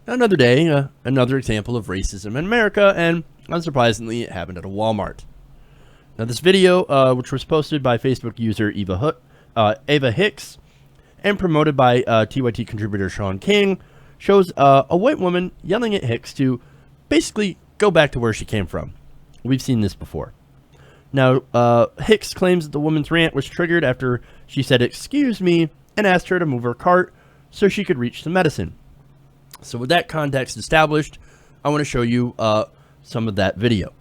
Another day, another example of racism in America, and unsurprisingly, it happened at a Walmart. Now, this video, which was posted by Facebook user Ava Hicks and promoted by TYT contributor Sean King, shows a white woman yelling at Hicks to basically go back to where she came from. We've seen this before. Now, Hicks claims that the woman's rant was triggered after she said, "Excuse me," and asked her to move her cart so she could reach the medicine. So with that context established, I want to show you some of that video.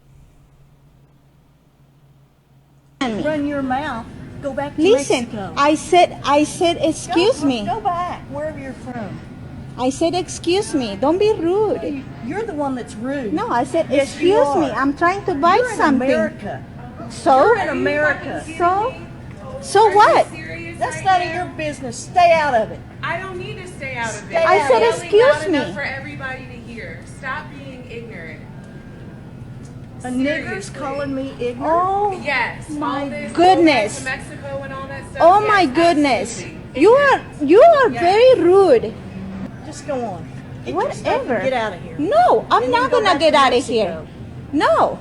Run your mouth. Go back to Listen, Mexico. I said, excuse me. Go back, wherever you're from. I said, excuse me. Don't be rude. You're the one that's rude. No, I said, Yes, you excuse me. are. I'm trying to buy You're in something. America. So? You're in America. So what? That's none of your business. Stay out of it. I don't need to stay out of it. I said, Yelling excuse loud enough me. for everybody to hear. Stop being ignorant. A nigger's Seriously. calling me ignorant. Oh, Yes. my all this goodness. going back to Mexico and all that stuff. oh yes, my goodness. absolutely. You are Yeah. very rude. Just go on. Get your stuff and Whatever. Get out of here. No, I'm And not then go gonna back get to out of Mexico. here. No.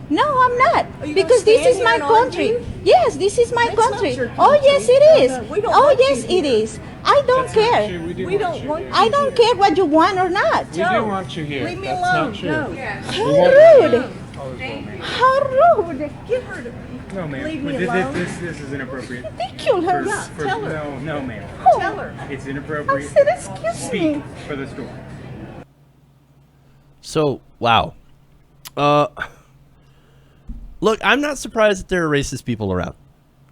No, I'm not. Are you Because gonna this stand is here my and country. argue? Yes, this is my That's not country. your Oh, country. yes, it No, is. no, we don't Oh, want you yes, it here. is. I don't care. We don't want you. I don't care what you want or not. We do want you here. Leave me That's alone. not true. No. Yes. How We want- rude. How rude. Get her to No, ma'am. leave me This- alone. This is inappropriate. Ridiculous. Tell her. No, ma'am. Tell her. It's I inappropriate. said, excuse Speak me. for the store. So, wow. Look, I'm not surprised that there are racist people around.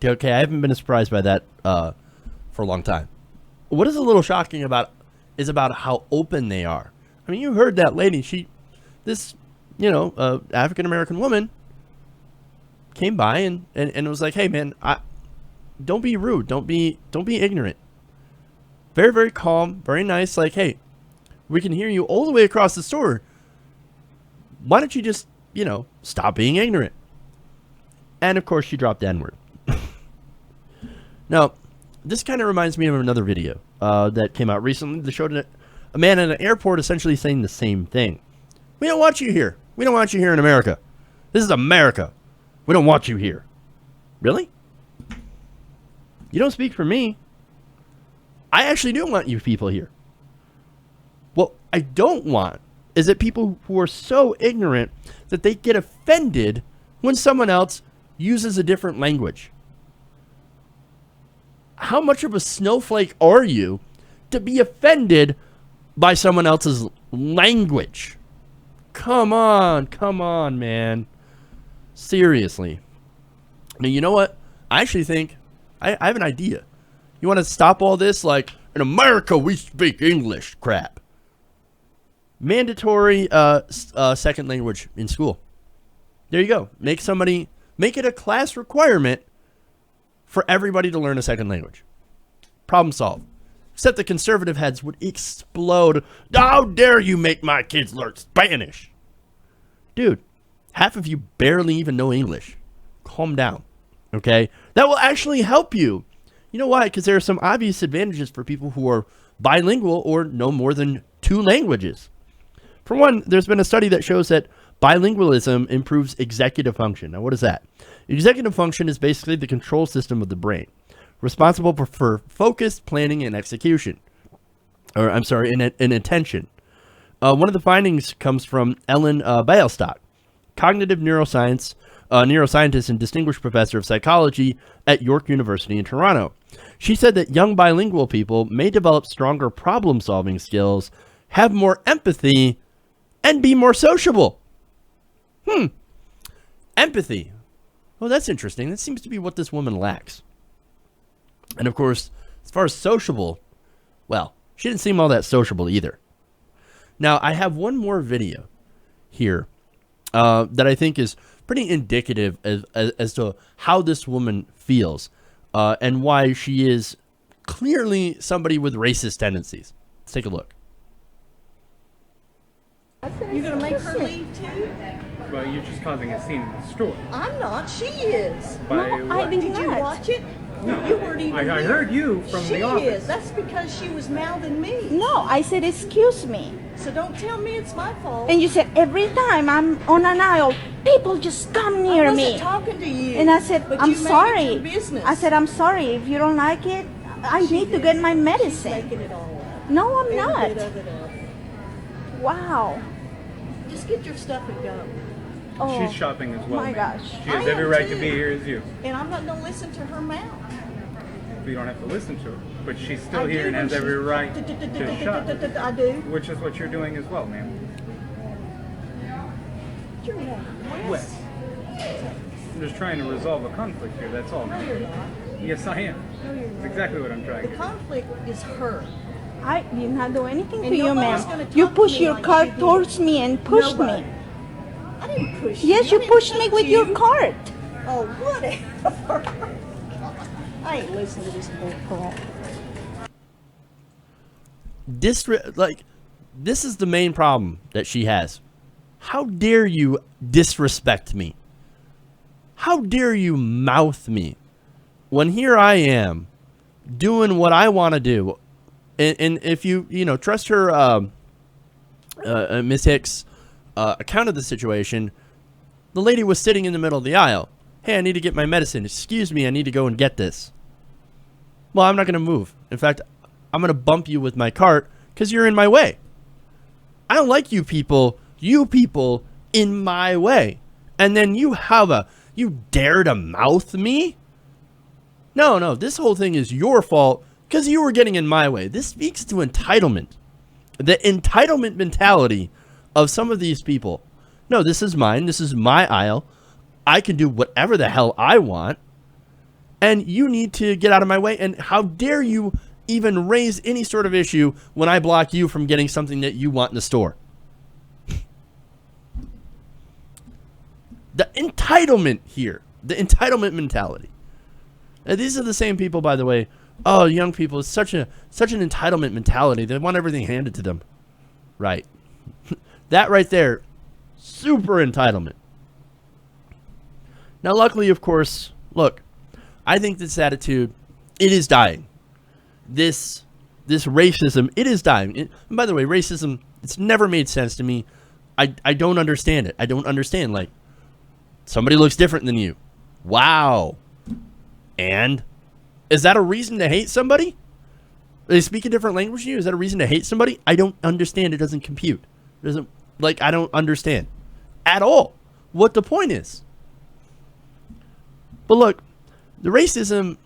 Okay, I haven't been surprised by that for a long time. What is a little shocking about is about how open they are. I mean, you heard that lady. This African American woman came by and was like, "Hey, man, don't be rude. Don't be ignorant." Very, very calm, very nice. Like, "Hey, we can hear you all the way across the store. Why don't you just, stop being ignorant?" And of course, she dropped the N-word. Now, this kind of reminds me of another video that came out recently that showed a man at an airport essentially saying the same thing. "We don't want you here. We don't want you here in America. This is America. We don't want you here." Really? You don't speak for me. I actually do want you people here. What I don't want is that people who are so ignorant that they get offended when someone else uses a different language. How much of a snowflake are you to be offended by someone else's language? Come on, man. Seriously. Now, you know what? I actually think I have an idea. You want to stop all this, like, in America, we speak English crap. Mandatory second language in school. There you go. Make it a class requirement for everybody to learn a second language. Problem solved. Except the conservative heads would explode. "How dare you make my kids learn Spanish?" Dude, half of you barely even know English. Calm down, okay? That will actually help you. You know why? Because there are some obvious advantages for people who are bilingual or know more than 2 languages. For one, there's been a study that shows that bilingualism improves executive function. Now, what is that? Executive function is basically the control system of the brain, responsible for focus, planning, and execution. And attention. One of the findings comes from Ellen Bialstock, cognitive neuroscientist and distinguished professor of psychology at York University in Toronto. She said that young bilingual people may develop stronger problem-solving skills, have more empathy, and be more sociable. Empathy. Oh, that's interesting. That seems to be what this woman lacks. And of course, as far as sociable, well, she didn't seem all that sociable either. Now, I have one more video here that I think is pretty indicative as to how this woman feels and why she is clearly somebody with racist tendencies. Let's take a look. You're gonna make her leave too? Well, you're just causing a scene in the store. I'm not. She is. By No, I what? did Did you not. watch it? You weren't even I here. heard you from She the office. is. That's because she was mouthing me. No, I said, excuse me. So don't tell me it's my fault. And you said, every time I'm on an aisle, people just come near I wasn't me. talking to you. And I said, but I'm you made it sorry. your business. I said, I'm sorry. If you don't like it, I need to get my She's medicine. making it all up. No, I'm Every not. bit of it up. Wow. Just get your stuff and go. Oh, She's shopping as well. my ma'am. gosh. She has I every am right to too. be here as you. And I'm not going to listen to her mouth. You don't have to listen to her. But she's I still here do and when has every she's- right to shop. I do. Which is what you're doing as well, ma'am. You're not. What? I'm just trying to resolve a conflict here, that's all. No, you're not. Yes, I am. No, you're That's not. exactly what I'm trying The to do. conflict is her. I did not do anything And to you, nobody's ma'am. gonna You talk to pushed me your like cart she did. towards me and pushed Nobody. me. I didn't push Yes, you. you I pushed didn't me touch with your you. cart. Oh, whatever. I ain't listening to this bull crap. This is the main problem that she has. How dare you disrespect me? How dare you mouth me when here I am doing what I want to do? And if you trust her, Miss Hicks' account of the situation, the lady was sitting in the middle of the aisle. Hey, I need to get my medicine. Excuse me, I need to go and get this. Well, I'm not going to move. In fact, I'm going to bump you with my cart because you're in my way. I don't like you people in my way. And then you dare to mouth me? No, this whole thing is your fault because you were getting in my way. This speaks to entitlement. The entitlement mentality of some of these people. No, this is mine. This is my aisle. I can do whatever the hell I want. And you need to get out of my way. And how dare you even raise any sort of issue when I block you from getting something that you want in the store? The entitlement here. The entitlement mentality. And these are the same people, by the way. Oh, young people, it's such an entitlement mentality. They want everything handed to them. Right. That right there, super entitlement. Now, luckily, of course, look, I think this attitude, it is dying. This racism, it is dying. And by the way, racism, it's never made sense to me. I don't understand it. I don't understand, like, somebody looks different than you. Wow. And is that a reason to hate somebody? They speak a different language than you? Is that a reason to hate somebody? I don't understand. It doesn't compute. I don't understand at all what the point is. But look, the racism,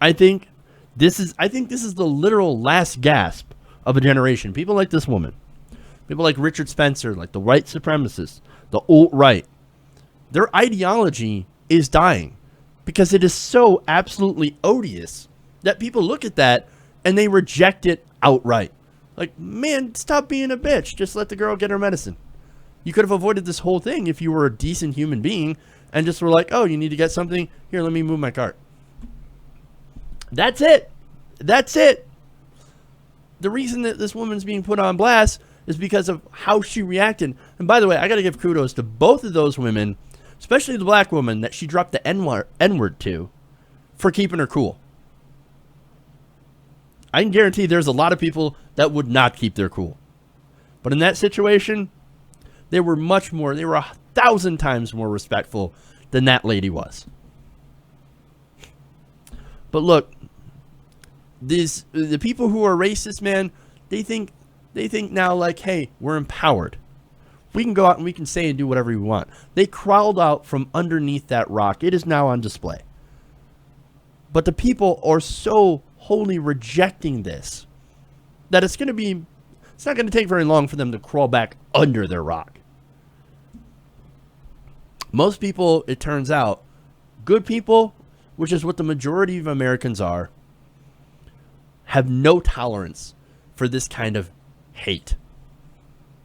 I think this is the literal last gasp of a generation. People like this woman, people like Richard Spencer, like the white supremacists, the alt-right, their ideology is dying because it is so absolutely odious that people look at that and they reject it outright. Like, man, stop being a bitch. Just let the girl get her medicine. You could have avoided this whole thing if you were a decent human being and just were like, oh, you need to get something? Here, let me move my cart. That's it. That's it. The reason that this woman's being put on blast is because of how she reacted. And by the way, I got to give kudos to both of those women, especially the black woman that she dropped the N-word to, for keeping her cool. I can guarantee there's a lot of people that would not keep their cool. But in that situation, they were 1,000 times more respectful than that lady was. But look, the people who are racist, man, they think now, like, hey, we're empowered. We can go out and we can say and do whatever we want. They crawled out from underneath that rock. It is now on display. But the people are so wholly rejecting this that it's not going to take very long for them to crawl back under their rock. Most people, it turns out, good people, which is what the majority of Americans are, have no tolerance for this kind of hate.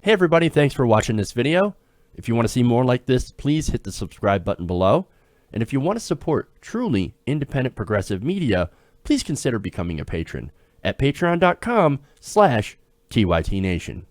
Hey everybody, thanks for watching this video. If you want to see more like this, please hit the subscribe button below. And if you want to support truly independent progressive media, please consider becoming a patron at patreon.com/TYTNation.